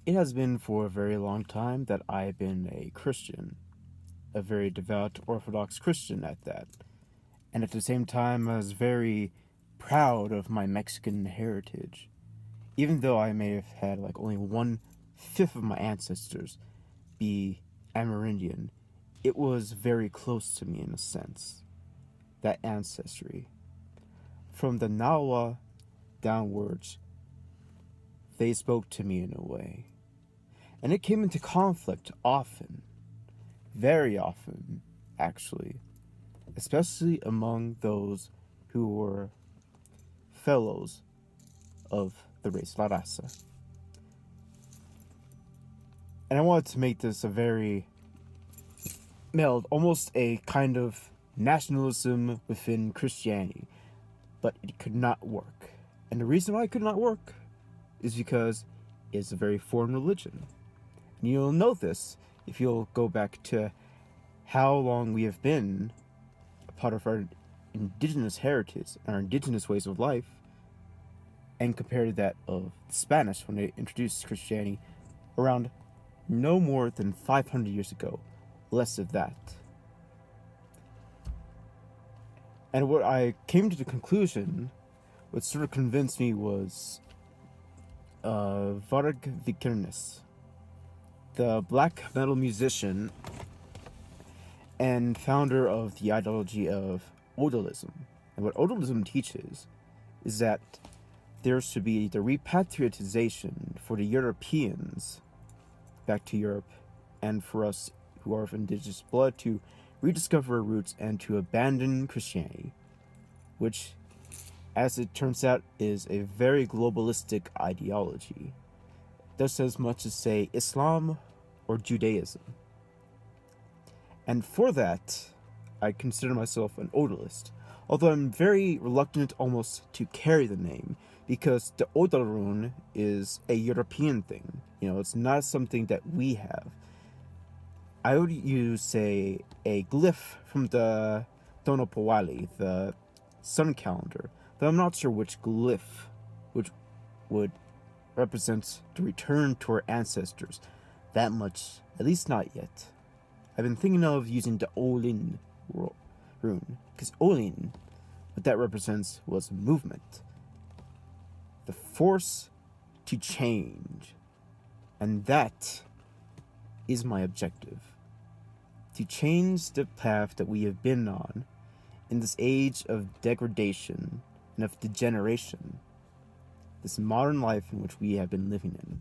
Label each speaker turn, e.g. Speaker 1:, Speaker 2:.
Speaker 1: It has been for a very long time that I've been a Christian, a very devout Orthodox Christian at that. And at the same time, I was very proud of my Mexican heritage. Even though I may have had like only 1/5 of my ancestors be Amerindian, it was very close to me in a sense. That ancestry. From the Nawa downwards, they spoke to me in a way. And it came into conflict often, very often, actually, especially among those who were fellows of the race La Raza. And I wanted to make this a very mild, almost a kind of nationalism within Christianity, but it could not work. And the reason why it could not work is because it's a very foreign religion. And you'll know this if you'll go back to how long we have been a part of our indigenous heritage and our indigenous ways of life, and compare to that of the Spanish when they introduced Christianity around no more than 500 years ago, less of that. And what I came to the conclusion, what sort of convinced me was Varg Vikernes, the black metal musician and founder of the ideology of Odalism. And what Odalism teaches is that there should be the repatriatization for the Europeans back to Europe, and for us who are of indigenous blood to rediscover our roots and to abandon Christianity, which, as it turns out, is a very globalistic ideology. Just as much as, say, Islam or Judaism. And for that, I consider myself an odalist, although I'm very reluctant almost to carry the name, because the Odal rune is a European thing. You know, it's not something that we have. I would use, say, a glyph from the Tonopawali, the sun calendar, though I'm not sure which glyph which would represent the return to our ancestors that much, at least not yet. I've been thinking of using the Olin rune, because Olin, what that represents was movement. The force to change. And that is my objective. To change the path that we have been on in this age of degradation and of degeneration. This modern life in which we have been living in.